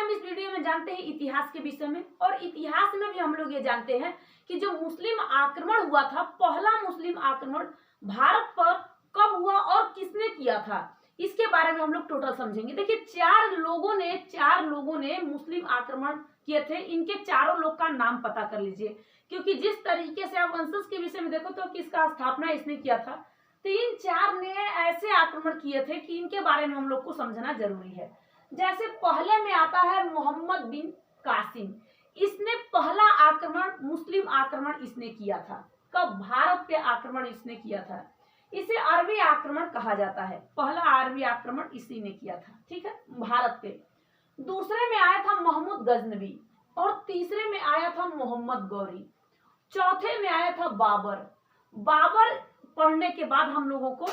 हम इस वीडियो में जानते हैं इतिहास के विषय में, और इतिहास में भी हम लोग ये जानते हैं कि जो मुस्लिम आक्रमण हुआ था, पहला मुस्लिम आक्रमण भारत पर कब हुआ और किसने किया था, इसके बारे में हम लोग टोटल समझेंगे। देखिए, चार लोगों ने मुस्लिम आक्रमण किए थे। इनके चारों लोग का नाम पता कर लीजिए, क्योंकि जिस तरीके से आप वंशज के विषय में देखो तो किसका स्थापना इसने किया था, तो इन चार ने ऐसे आक्रमण किए थे कि इनके बारे में हम लोग को समझना जरूरी है। जैसे पहले में आता है मोहम्मद बिन कासिम। इसने पहला आक्रमण, मुस्लिम आक्रमण इसने किया था। कब? भारत पे आक्रमण इसने किया था। इसे अरबी आक्रमण कहा जाता है। पहला अरबी आक्रमण इसी ने किया था, ठीक है, भारत पे। दूसरे में आया था महमूद गजनवी, और तीसरे में आया था मोहम्मद गौरी, चौथे में आया था बाबर। बाबर पढ़ने के बाद हम लोगों को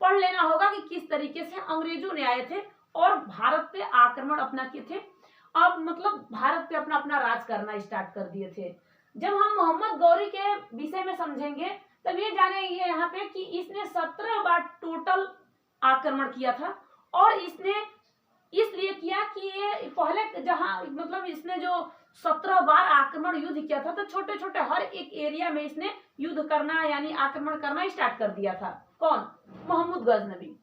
पढ़ लेना होगा कि किस तरीके से अंग्रेजों ने आए थे और भारत पे आक्रमण अपना किए थे। अब मतलब भारत पे अपना अपना राज करना स्टार्ट कर दिए थे। जब हम मोहम्मद गौरी के विषय में समझेंगे तब ये जानेंगे यहाँ पे कि इसने 17 बार टोटल आक्रमण किया था, और इसने इसलिए किया कि ये पहले जहां मतलब इसने जो 17 बार आक्रमण युद्ध किया था, तो छोटे छोटे हर एक एरिया में इसने युद्ध करना यानी आक्रमण करना स्टार्ट कर दिया था। कौन? मोहम्मद गजनवी,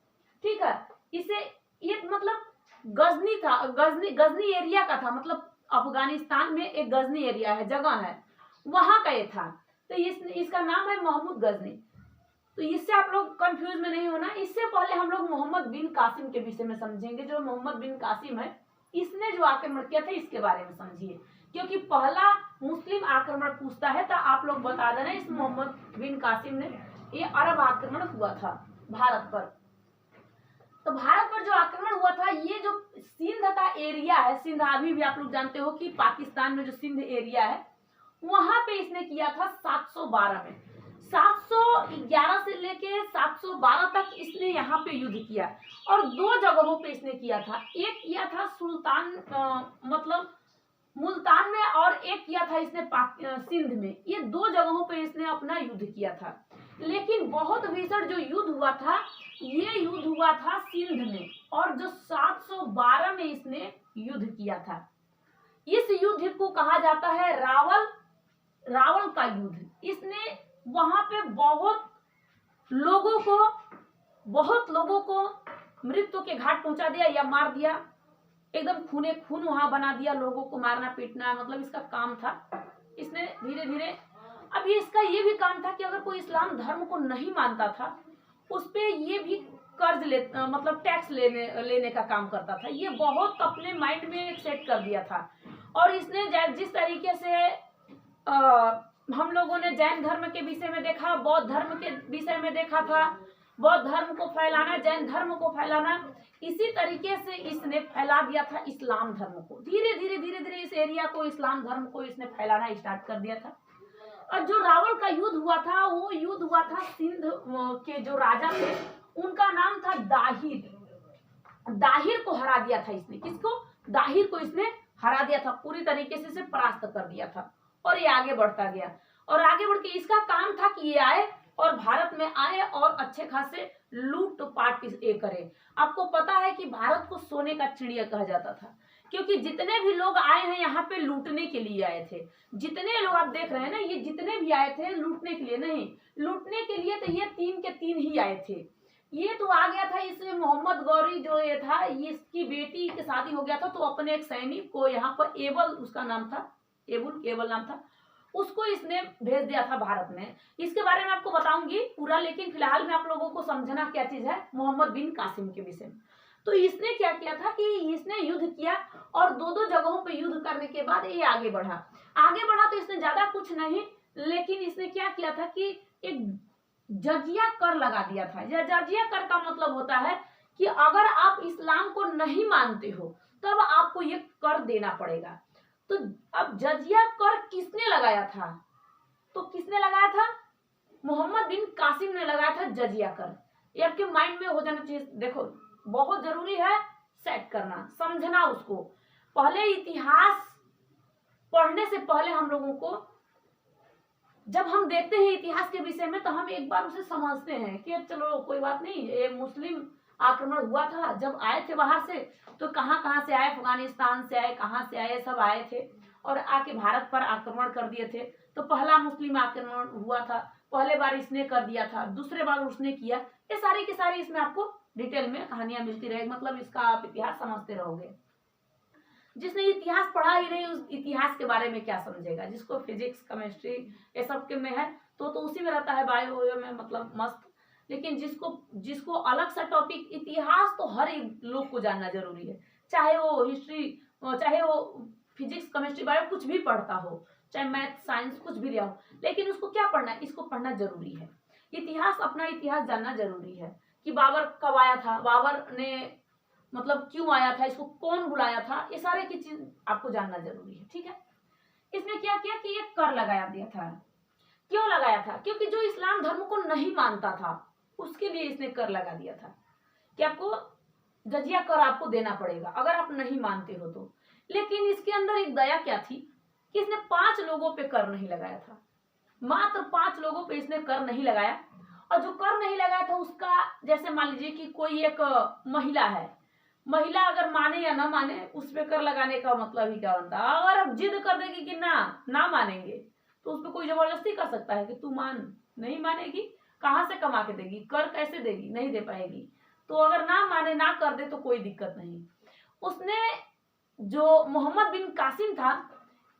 ठीक है। इसे ये मतलब गजनी था, गजनी एरिया का था, मतलब अफगानिस्तान में एक गजनी एरिया है, जगह है, वहां का ये था। तो इसका नाम है मोहम्मद गजनी। तो इससे आप लोग कंफ्यूज में नहीं होना। इससे पहले हम लोग मोहम्मद बिन कासिम के विषय में समझेंगे। जो मोहम्मद बिन कासिम है, इसने जो आक्रमण किया था इसके बारे में समझिए, क्योंकि पहला मुस्लिम आक्रमण पूछता है तो आप लोग बता देना इस मोहम्मद बिन कासिम ने ये अरब आक्रमण हुआ था भारत पर। तो भारत पर जो आक्रमण हुआ था, ये जो सिंध का एरिया है, सिंध अभी भी आप लोग जानते हो कि पाकिस्तान में जो सिंध एरिया है, वहां पे इसने किया था 712 में। 711 से लेके 712 तक इसने यहाँ पे युद्ध किया, और दो जगहों पे इसने किया था। एक किया था मतलब मुल्तान में, और एक किया था इसने सिंध में। ये दो जगहों पे इसने अपना युद्ध किया था। लेकिन बहुत भीषण जो युद्ध हुआ था, ये युद्ध हुआ था सिंध में, और जो 712 में इसने युद्ध किया था। इस युद्ध को कहा जाता है रावल का युद्ध। इसने वहां पे बहुत लोगों को मृत्यु के घाट पहुंचा दिया या मार दिया। एकदम खूने खून वहां बना दिया, लोगों को मारना पीटना, मतलब इसका काम था। इसने धीरे धीरे, अब ये इसका ये भी काम था कि अगर कोई इस्लाम धर्म को नहीं मानता था, उस पे ये भी कर्ज मतलब टैक्स लेने का काम करता था। ये बहुत अपने माइंड में सेट कर दिया था। और इसने जिस तरीके से हम लोगों ने जैन धर्म के विषय में देखा, बौद्ध धर्म के विषय में देखा था, बौद्ध धर्म को फैलाना, जैन धर्म को फैलाना, इसी तरीके से इसने फैला दिया था इस्लाम धर्म को। धीरे धीरे इस एरिया को, इस्लाम धर्म को इसने फैलाना स्टार्ट कर दिया था। और जो रावल का युद्ध हुआ था, वो युद्ध हुआ था सिंध के जो राजा थे, उनका नाम था दाहिर। दाहिर को हरा दिया था इसने। किसको? दाहिर को इसने हरा दिया था, पूरी तरीके से इसे परास्त कर दिया था। और ये आगे बढ़ता गया, और आगे बढ़ के इसका काम था कि ये आए और भारत में आए और अच्छे खासे लूट पाट करे। आपको पता है कि भारत को सोने का चिड़िया कहा जाता था, क्योंकि जितने भी लोग आए हैं यहाँ पे लूटने के लिए आए थे। जितने लोग आप देख रहे हैं ना, ये जितने भी आए थे लूटने के लिए नहीं, लूटने के लिए तो ये 3 के 3 ही आए थे। ये तो आ गया था, इसमें मोहम्मद गौरी जो ये था, ये इसकी बेटी की शादी हो गया था, तो अपने एक सैनिक को यहाँ पर एबल, उसका नाम था एबल नाम था, उसको इसने भेज दिया था भारत में। इसके बारे में आपको बताऊंगी पूरा, लेकिन फिलहाल में आप लोगों को समझना क्या चीज है मोहम्मद बिन कासिम के विषय में। तो इसने क्या किया था कि इसने युद्ध किया, और दो जगहों पे युद्ध करने के बाद ये आगे बढ़ा तो इसने ज्यादा कुछ नहीं, लेकिन इसने क्या किया था कि एक जजिया कर लगा दिया था। जजिया कर का मतलब होता है कि अगर आप इस्लाम को नहीं मानते हो तब आपको ये कर देना पड़ेगा। तो अब जजिया कर किसने लगाया था? तो किसने लगाया था? मोहम्मद बिन कासिम ने लगाया था जजिया कर। ये आपके माइंड में हो जाना चाहिए। देखो, बहुत जरूरी है सेट करना, समझना उसको। पहले इतिहास पढ़ने से पहले हम लोगों को, जब हम देखते हैं इतिहास के विषय में, तो हम एक बार उसे समझते हैं कि चलो कोई बात नहीं, ये मुस्लिम आक्रमण हुआ था। जब आए थे बाहर से तो कहाँ कहाँ से आए, अफगानिस्तान से आए, कहाँ से आए, सब आए थे और आके भारत पर आक्रमण कर दिए थे। तो पहला मुस्लिम आक्रमण हुआ था, पहले बार इसने कर दिया था, दूसरे बार उसने किया। ये सारी की सारी इसमें आपको डिटेल में कहानियां मिलती रहेगी, मतलब इसका आप इतिहास समझते रहोगे। जिसने इतिहास पढ़ा ही नहीं उस इतिहास के बारे में क्या समझेगा। जिसको फिजिक्स केमिस्ट्री ये सब के में है तो उसी में रहता है, बायो में मतलब मस्त। लेकिन जिसको जिसको अलग सा टॉपिक, इतिहास तो हर एक लोग को जानना जरूरी है, चाहे वो हिस्ट्री, चाहे वो फिजिक्स केमिस्ट्री बायो कुछ भी पढ़ता हो, चाहे मैथ साइंस कुछ भी लिया हो, लेकिन उसको क्या पढ़ना है, इसको पढ़ना जरूरी है। इतिहास, अपना इतिहास जानना जरूरी है कि बाबर कब आया था, बाबर ने मतलब क्यों आया था, इसको कौन बुलाया था, ये सारे की चीज आपको जानना जरूरी है। ठीक है, इसने क्या किया कि ये कर लगा दिया था। क्यों लगाया था? क्योंकि जो इस्लाम धर्म को नहीं मानता था उसके लिए इसने कर लगा दिया था कि आपको जजिया कर आपको देना पड़ेगा अगर आप नहीं मानते हो तो। लेकिन इसके अंदर एक दया क्या थी कि इसने 5 लोगों पे कर नहीं लगाया था, मात्र 5 लोगों पे इसने कर नहीं लगाया। और जो कर नहीं लगाया था उसका, जैसे मान लीजिए कि कोई एक महिला है, महिला अगर माने या ना माने उस पे कर लगाने का मतलब ही क्या बनता है। अगर अब जिद कर देगी कि ना मानेंगे तो उस पर कोई जबरदस्ती कर सकता है कि तू मान, नहीं मानेगी, कहाँ से कमा के देगी, कर कैसे देगी, नहीं दे पाएगी। तो अगर ना माने, ना कर दे तो कोई दिक्कत नहीं। उसने जो मोहम्मद बिन कासिम था,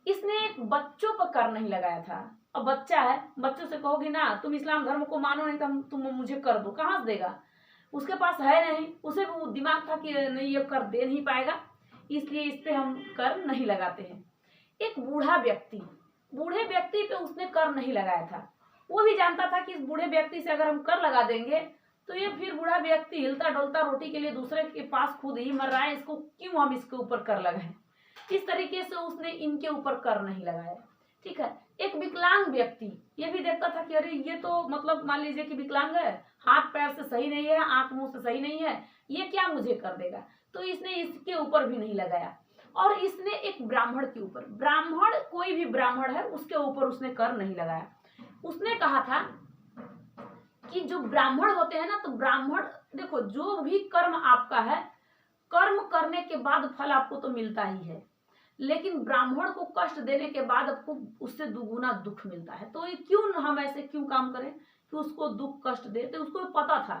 इसने एक बच्चों पर कर नहीं लगाया था। अब बच्चा है, बच्चों से कहोगी ना तुम इस्लाम धर्म को मानो नहीं तो तुम मुझे कर दो, कहाँ से देगा, उसके पास है नहीं, उसे वो दिमाग था कि नहीं ये कर दे नहीं पाएगा, इसलिए इस पे हम कर नहीं लगाते हैं। एक बूढ़ा व्यक्ति, बूढ़े व्यक्ति पे उसने कर नहीं लगाया था। वो भी जानता था कि इस बूढ़े व्यक्ति से अगर हम कर लगा देंगे तो ये फिर बूढ़ा व्यक्ति हिलता डोलता रोटी के लिए दूसरे के पास खुद ही मर रहा है, इसको क्यों हम इसके ऊपर कर लगाएं। इस तरीके से उसने इनके ऊपर कर नहीं लगाया। ठीक है, एक विकलांग व्यक्ति ये भी देखता था कि अरे ये तो मतलब मान लीजिए कि विकलांग है, हाथ पैर से सही नहीं है, आंख मुंह से सही नहीं है, ये क्या मुझे कर देगा, तो इसने इसके ऊपर भी नहीं लगाया। और इसने एक ब्राह्मण के ऊपर, ब्राह्मण कोई भी ब्राह्मण है उसके ऊपर उसने कर नहीं लगाया। उसने कहा था कि जो ब्राह्मण होते हैं ना, तो ब्राह्मण देखो जो भी कर्म आपका है, कर्म करने के बाद फल आपको तो मिलता ही है, लेकिन ब्राह्मण को कष्ट देने के बाद आपको उससे दुगुना दुख मिलता है। तो ये क्यों हम ऐसे क्यों काम करें कि उसको दुख कष्ट दे। तो उसको पता था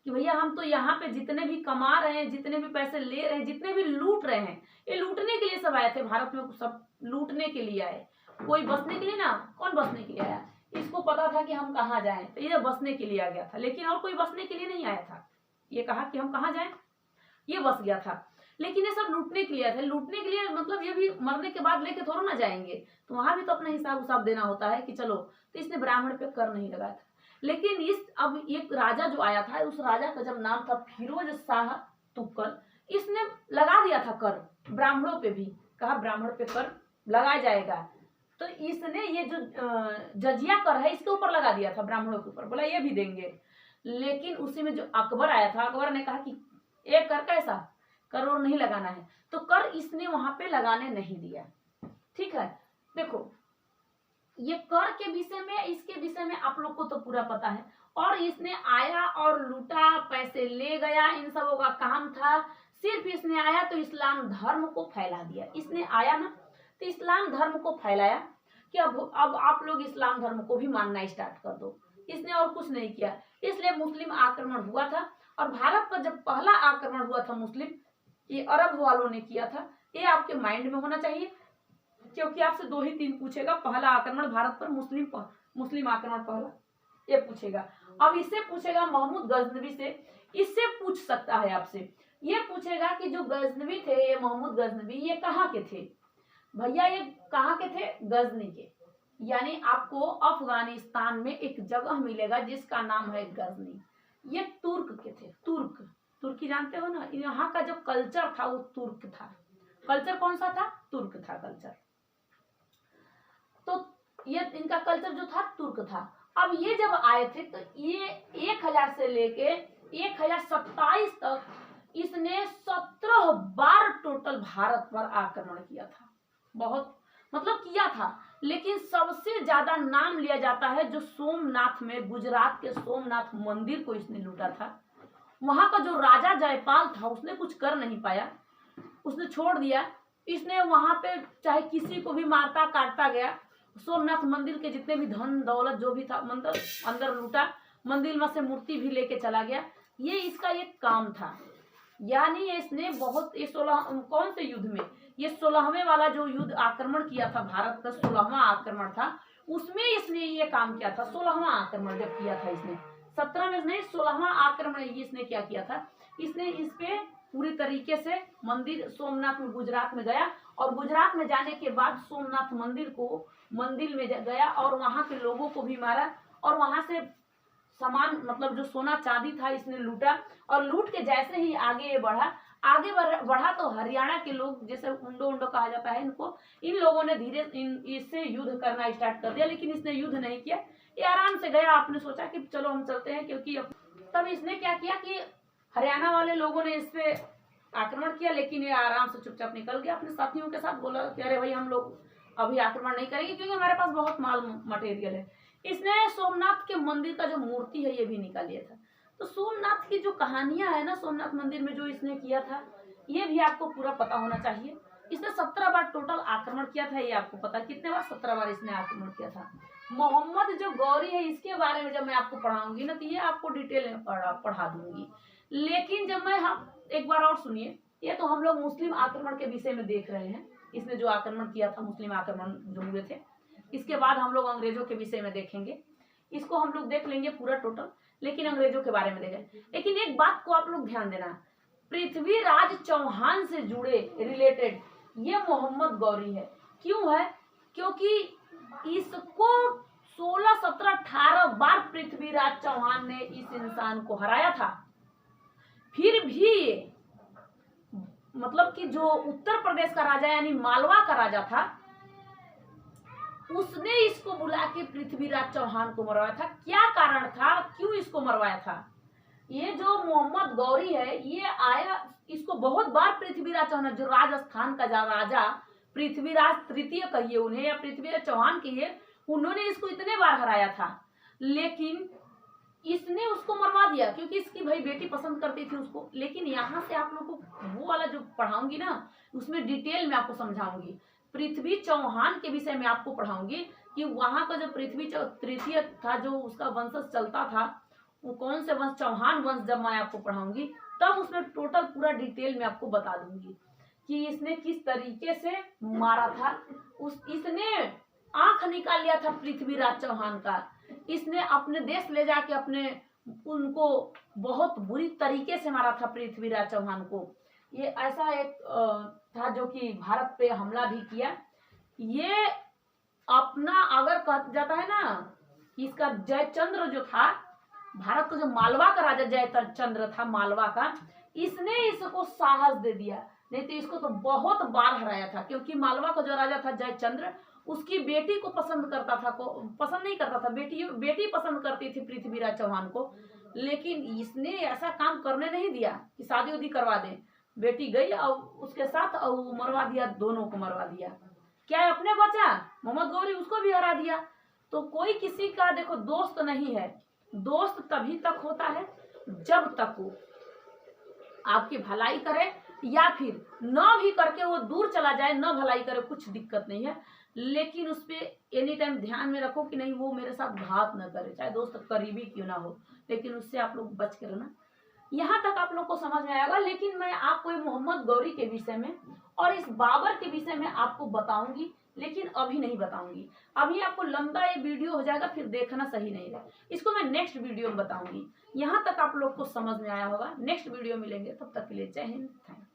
कि भैया हम तो यहाँ पे जितने भी कमा रहे हैं, जितने भी पैसे ले रहे हैं, जितने भी लूट रहे हैं, ये लूटने के लिए सब आए थे भारत में, सब लूटने के लिए आए, कोई बसने के लिए ना, कौन बसने के लिए आया, इसको पता था कि हम कहाँ जाएं, तो ये बसने के लिए आ गया था। लेकिन और कोई बसने के लिए नहीं आया था, ये कहा कि हम कहाँ जाएं, ये बस गया था। लेकिन ये सब लूटने के लिए आए थे। लूटने के लिए मतलब ये भी मरने के बाद लेके थोड़ा ना जाएंगे, तो वहां भी तो अपना हिसाब उसाब देना होता है कि चलो। तो इसने ब्राह्मण पे कर नहीं लगाया था। लेकिन इस अब एक राजा जो आया था, उस राजा का जब नाम था फिरोज शाह तुगलक, इसने लगा दिया था कर ब्राह्मणों पे भी, कहा ब्राह्मण पे कर लगाया जाएगा। तो इसने ये जो जजिया कर है इसके ऊपर लगा दिया था, ब्राह्मणों के ऊपर, बोला ये भी देंगे। लेकिन उसी में जो अकबर आया था, अकबर ने कहा कि एक कर कैसा, कर और नहीं लगाना है, तो कर इसने वहां पे लगाने नहीं दिया। ठीक है, देखो ये कर के विषय में, इसके विषय में आप लोग को तो पूरा पता है। और इसने आया और लूटा, पैसे ले गया, इन सबों का काम था। सिर्फ इसने आया तो इस्लाम धर्म को फैला दिया। इसने आया ना तो इस्लाम धर्म को फैलाया कि अब आप लोग इस्लाम धर्म को भी मानना स्टार्ट कर दो। इसने और कुछ नहीं किया। इसलिए मुस्लिम आक्रमण हुआ था। और भारत पर जब पहला आक्रमण हुआ था मुस्लिम, ये अरब वालों ने किया था। ये आपके माइंड में होना चाहिए, क्योंकि आपसे 2 ही 3 पूछेगा। पहला आक्रमण भारत पर मुस्लिम आक्रमण पहला, ये पूछेगा। अब इससे पूछेगा महमूद गजनवी से, इससे पूछ सकता है आपसे। ये पूछेगा कि जो गजनवी थे, ये महमूद गजनवी, ये कहाँ के थे भैया, ये कहाँ के थे, गजनी के। यानी आपको अफगानिस्तान में एक जगह मिलेगा जिसका नाम है गजनी। ये तुर्क के थे। तुर्की जानते हो ना, यहाँ का जो कल्चर था वो तुर्क था। कल्चर कौन सा था, तुर्क था कल्चर। तो ये इनका कल्चर जो था तुर्क था। अब ये जब आए थे तो ये 1000 से लेके 1027 तक इसने 17 बार टोटल भारत पर आक्रमण किया था। बहुत मतलब किया था। लेकिन सबसे ज्यादा नाम लिया जाता है जो सोमनाथ में, गुजरात के सोमनाथ मंदिर को इसने लूटा था, वहां का जो राजा जयपाल था उसने कुछ कर नहीं पाया, उसने छोड़ दिया। इसने वहां पे चाहे किसी को भी मारता काटता गया, सोमनाथ मंदिर के जितने भी धन दौलत जो भी था मंदिर अंदर लूटा, मंदिर में से मूर्ति भी लेके चला गया। ये इसका एक काम था। यानी इसने बहुत ये 16 कौन से युद्ध में, ये 16वें वाला जो युद्ध आक्रमण किया था, भारत का 16वां आक्रमण था, उसमें इसने ये काम किया था। 16वां आक्रमण जब किया था इसने, 17 में नहीं 16वां आक्रमण इसने क्या किया था, इसने इस पे पूरी तरीके से मंदिर सोमनाथ में गुजरात में गया, और गुजरात में जाने के बाद सोमनाथ मंदिर में गया और वहां के लोगों को भी मारा, और वहां से सामान मतलब जो सोना चांदी था इसने लूटा, और लूट के जैसे ही आगे बढ़ा तो हरियाणा के लोग, जैसे उंडो कहा जाता है इनको, इन लोगों ने धीरे इससे युद्ध करना स्टार्ट कर दिया। लेकिन इसने युद्ध नहीं किया, ये आराम से गया। आपने सोचा कि चलो हम चलते हैं, क्योंकि तब इसने क्या किया कि हरियाणा वाले लोगों ने इस पे आक्रमण किया, लेकिन ये आराम से चुपचाप निकल गया अपने साथियों के साथ। बोला कि अरे भाई हम लोग अभी आक्रमण नहीं करेंगे, क्योंकि हमारे पास बहुत माल मटेरियल है। इसने सोमनाथ के मंदिर का जो मूर्ति है ये भी निकाल लिया था। तो सोमनाथ की जो कहानियां है ना, सोमनाथ मंदिर में जो इसने किया था, ये भी आपको पूरा पता होना चाहिए। इसने 17 बार टोटल आक्रमण किया था, ये आपको पता कितने बार, 17 बार इसने आक्रमण किया था। मोहम्मद जो गौरी है इसके बारे में जब मैं आपको पढ़ाऊंगी ना, तो ये आपको डिटेल में पढ़ा दूंगी। लेकिन जब मैं एक बार और सुनिए, ये तो हम लोग मुस्लिम आक्रमण के विषय में देख रहे हैं। इसने जो आक्रमण किया था, मुस्लिम आक्रमण जो हुए थे, इसके बाद हम लोग अंग्रेजों के विषय में देखेंगे। इसको हम लोग देख लेंगे पूरा टोटल, लेकिन अंग्रेजों के बारे में देखेंगे। लेकिन एक बात को आप लोग ध्यान देना, पृथ्वीराज चौहान से जुड़े रिलेटेड ये मोहम्मद गौरी है। क्यों है? क्योंकि इसको 16, 17, 18 बार पृथ्वीराज चौहान ने इस इंसान को हराया था। फिर भी मतलब कि जो उत्तर प्रदेश का राजा यानी मालवा का राजा था, उसने इसको बुला के पृथ्वीराज चौहान को मरवाया था। क्या कारण था, क्यों इसको मरवाया था? ये जो मोहम्मद गौरी है, ये आया, इसको बहुत बार पृथ्वीराज चौहान, जो राजस्थान का राजा पृथ्वीराज तृतीय कहिए उन्हें या पृथ्वीराज चौहान कहिए, उन्होंने इसको इतने बार हराया था। लेकिन इसने उसको मरवा दिया, क्योंकि इसकी भाई बेटी पसंद करती थी उसको। लेकिन यहाँ से आप लोगों को वो वाला जो पढ़ाऊंगी ना, उसमें डिटेल में आपको समझाऊंगी। पृथ्वी चौहान के विषय में आपको पढ़ाऊंगी कि वहां का जो पृथ्वी तृतीय था, जो उसका वंशज चलता था, वो कौन से वंश, चौहान वंश, जब मैं आपको पढ़ाऊंगी तब उसमें टोटल पूरा डिटेल में आपको बता दूंगी कि इसने किस तरीके से मारा था। इसने आंख निकाल लिया था पृथ्वीराज चौहान का। इसने अपने देश ले जाके उनको बहुत बुरी तरीके से मारा था पृथ्वीराज चौहान को। ये ऐसा एक था जो कि भारत पे हमला भी किया। ये अपना अगर कहा जाता है ना, इसका जयचंद्र जो था, भारत का जो मालवा का राजा जयचंद्र था मालवा का, इसने इसको साहस दे दिया। नहीं तो इसको तो बहुत बार हराया था, क्योंकि मालवा का जो राजा था जयचंद्र, उसकी बेटी को पसंद करता था, पसंद नहीं करता था, बेटी पसंद करती थी पृथ्वीराज चौहान को। लेकिन इसने ऐसा काम करने नहीं दिया कि शादी उदी करवा दे। बेटी गई और उसके साथ और मरवा दिया, दोनों को मरवा दिया। क्या अपने बचा मोहम्मद गौरी, उसको भी हरा दिया। तो कोई किसी का देखो दोस्त नहीं है। दोस्त तभी तक होता है जब तक वो आपकी भलाई करे, या फिर न भी करके वो दूर चला जाए, न भलाई करे, कुछ दिक्कत नहीं है। लेकिन उस पर एनी टाइम ध्यान में रखो कि नहीं वो मेरे साथ घात न करे, चाहे दोस्त करीबी क्यों ना हो, लेकिन उससे आप लोग बच के रहना। यहाँ तक आप लोग को समझ में आएगा। लेकिन मैं आपको मोहम्मद गौरी के विषय में और इस बाबर के विषय में आपको बताऊंगी, लेकिन अभी नहीं बताऊंगी। अभी आपको लंबा ये वीडियो हो जाएगा, फिर देखना सही नहीं है। इसको मैं नेक्स्ट वीडियो में बताऊंगी। यहाँ तक आप लोग को समझ में आया होगा। नेक्स्ट वीडियो मिलेंगे, तब तक के लिए जय हिंद, थैंक यू।